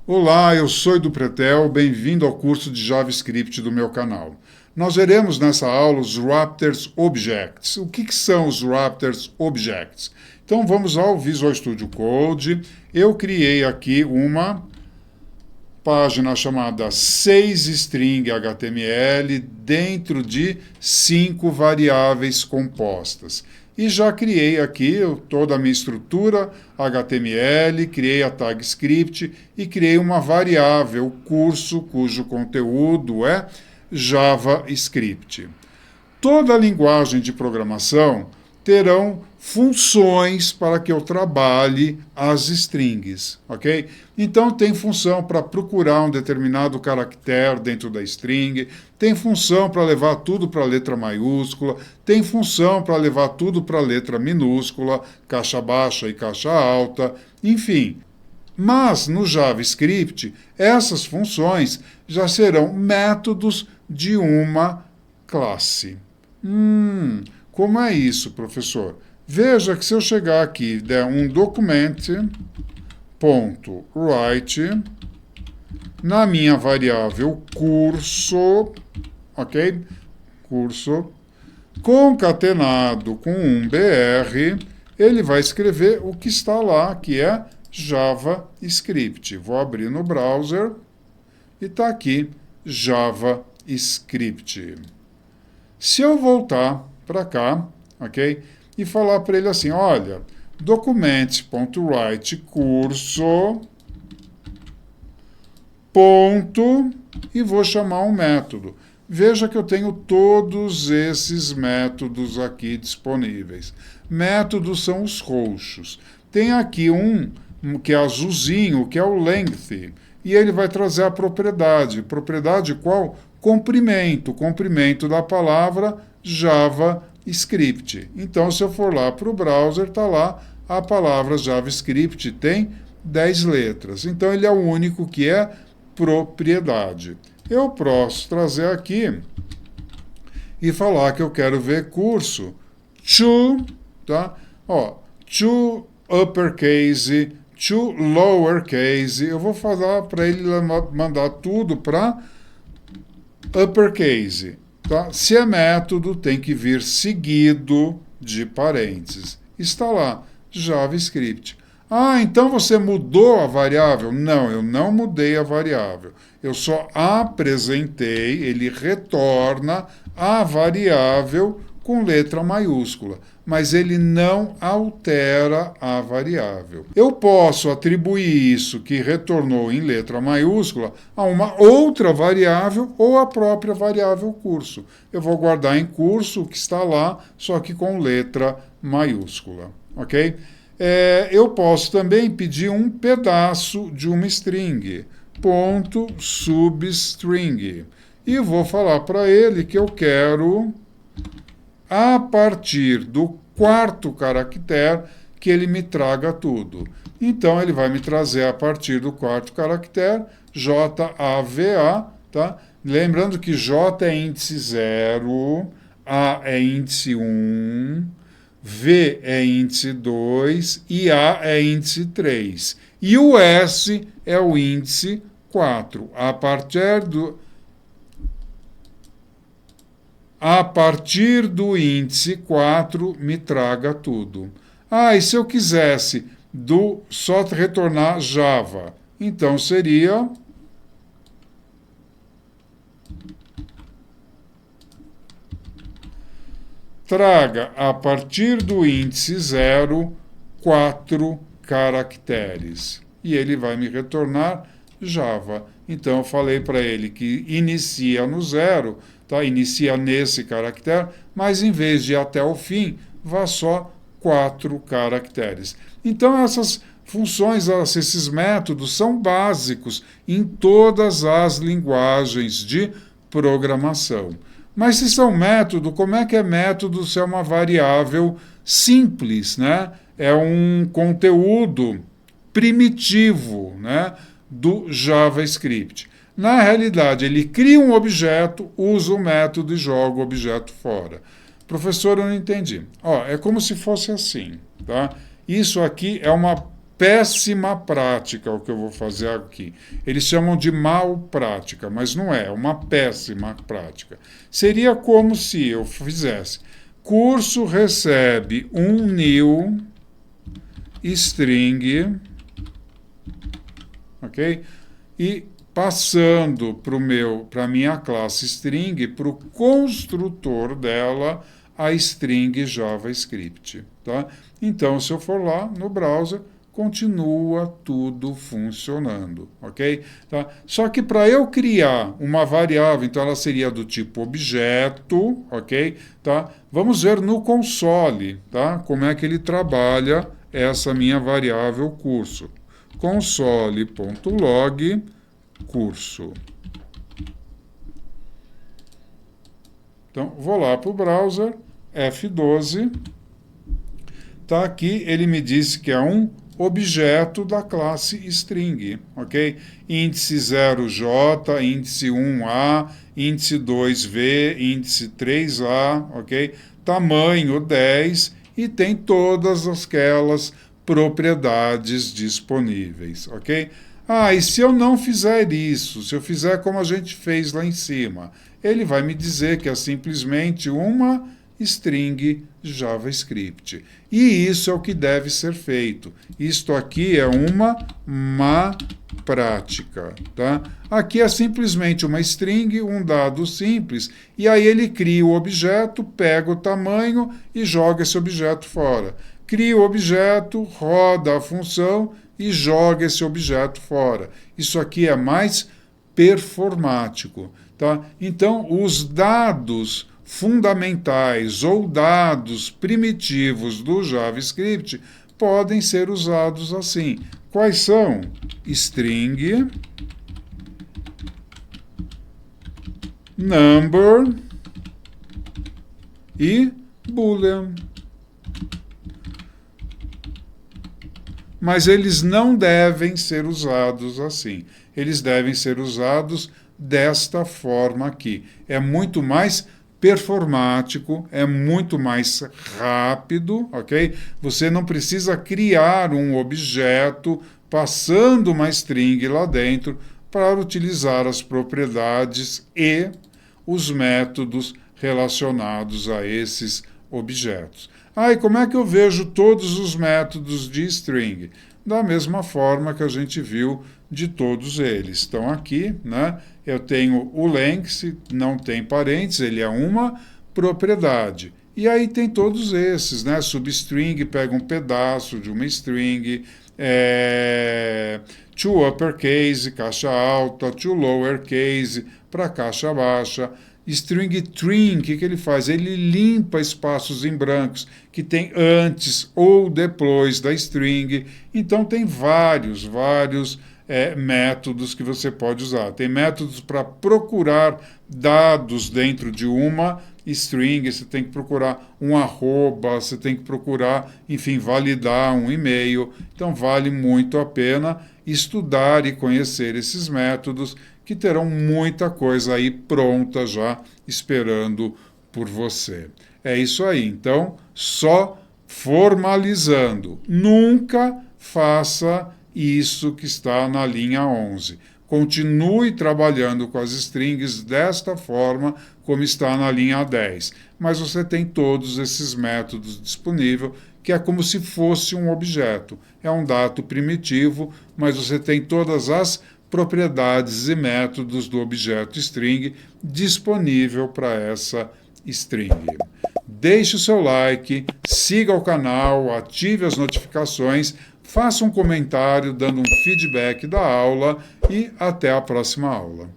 Olá, eu sou Edu Pretel, bem-vindo ao curso de JavaScript do meu canal. Nós veremos nessa aula os Wrappers Objects. O que são os Wrappers Objects? Então vamos ao Visual Studio Code. Eu criei aqui uma página chamada 6string HTML dentro de 5 variáveis compostas. E já criei aqui toda a minha estrutura HTML, criei a tag script e criei uma variável curso cujo conteúdo é JavaScript. Toda linguagem de programação terão funções para que eu trabalhe as strings, ok? Então tem função para procurar um determinado caractere dentro da string, tem função para levar tudo para a letra maiúscula, tem função para levar tudo para a letra minúscula, caixa baixa e caixa alta, enfim. Mas no JavaScript, essas funções já serão métodos de uma classe. Como é isso, professor? Veja que se eu chegar aqui e der um document.write na minha variável curso, ok? Curso, concatenado com um br, ele vai escrever o que está lá, que é JavaScript. Vou abrir no browser e está aqui JavaScript. Se eu voltar para cá, ok? E falar para ele assim, olha, document.write curso, ponto, e vou chamar um método. Veja que eu tenho todos esses métodos aqui disponíveis. Métodos são os roxos. Tem aqui um que é azulzinho, que é o length, e ele vai trazer a propriedade. Propriedade qual? Comprimento. Comprimento da palavra JavaScript. Então, se eu for lá para o browser, está lá a palavra JavaScript, tem 10 letras. Então, ele é o único que é propriedade. Eu posso trazer aqui e falar que eu quero ver curso to, tá? Ó, to uppercase, to lowercase. Eu vou falar para ele mandar tudo para uppercase. Tá? Se é método, tem que vir seguido de parênteses. Está lá, JavaScript. Ah, então você mudou a variável? Não, eu não mudei a variável. Eu só apresentei, ele retorna a variável com letra maiúscula, mas ele não altera a variável. Eu posso atribuir isso que retornou em letra maiúscula a uma outra variável ou a própria variável curso. Eu vou guardar em curso o que está lá, só que com letra maiúscula, ok? Eu posso também pedir um pedaço de uma string, ponto substring, e vou falar para ele que eu quero a partir do quarto caractere que ele me traga tudo. Então, ele vai me trazer a partir do quarto caractere, JAVA, tá? Lembrando que J é índice 0, A é índice 1, V é índice 2 e A é índice 3. E o S é o índice 4. A partir do índice 4, me traga tudo. Ah, e se eu quisesse só retornar Java? Então seria traga a partir do índice 0, 4 caracteres. E ele vai me retornar Java. Então eu falei para ele que inicia no 0, tá? Inicia nesse caractere, mas em vez de ir até o fim, vá só 4 caracteres. Então essas funções, esses métodos são básicos em todas as linguagens de programação. Mas se são método, como é que é método se é uma variável simples, né? É um conteúdo primitivo, né, do JavaScript. Na realidade, ele cria um objeto, usa o método e joga o objeto fora. Professor, eu não entendi. É como se fosse assim, tá? Isso aqui é uma péssima prática o que eu vou fazer aqui. Eles chamam de mal prática, mas não é uma péssima prática. Seria como se eu fizesse: curso recebe um new string, ok? E passando para a minha classe string, para o construtor dela, a string JavaScript. Tá? Então, se eu for lá no browser, continua tudo funcionando, ok? Tá? Só que para eu criar uma variável, então ela seria do tipo objeto, ok? Tá? Vamos ver no console, tá? Como é que ele trabalha essa minha variável curso. Console.log curso. Então, vou lá para o browser, F12, tá aqui, ele me disse que é um objeto da classe string, ok? Índice 0j, índice 1a, índice 2v, índice 3a, ok? Tamanho 10 e tem todas aquelas propriedades disponíveis, ok? Ah, e se eu não fizer isso, se eu fizer como a gente fez lá em cima, ele vai me dizer que é simplesmente uma string JavaScript. E isso é o que deve ser feito. Isto aqui é uma má prática, tá? Aqui é simplesmente uma string, um dado simples, e aí ele cria o objeto, pega o tamanho e joga esse objeto fora. Cria o objeto, roda a função e joga esse objeto fora. Isso aqui é mais performático, tá? Então, os dados fundamentais ou dados primitivos do JavaScript podem ser usados assim. Quais são? String, number e boolean. Mas eles não devem ser usados assim. Eles devem ser usados desta forma aqui. É muito mais performático, é muito mais rápido, ok? Você não precisa criar um objeto passando uma string lá dentro para utilizar as propriedades e os métodos relacionados a esses objetos. E como é que eu vejo todos os métodos de string? Da mesma forma que a gente viu de todos eles. Estão aqui, né? Eu tenho o length, não tem parênteses, ele é uma propriedade. E aí tem todos esses, né? Substring pega um pedaço de uma string, to uppercase, caixa alta, to lowercase, para caixa baixa. String trim, o que ele faz? Ele limpa espaços em brancos que tem antes ou depois da string. Então, tem vários métodos que você pode usar. Tem métodos para procurar dados dentro de uma string, você tem que procurar um arroba, você tem que procurar, enfim, validar um e-mail. Então, vale muito a pena estudar e conhecer esses métodos, que terão muita coisa aí pronta já esperando por você. É isso aí. Então, só formalizando. Nunca faça isso que está na linha 11. Continue trabalhando com as strings desta forma como está na linha 10. Mas você tem todos esses métodos disponíveis, que é como se fosse um objeto. É um dado primitivo, mas você tem todas as propriedades e métodos do objeto string disponível para essa string. Deixe o seu like, siga o canal, ative as notificações, faça um comentário dando um feedback da aula e até a próxima aula.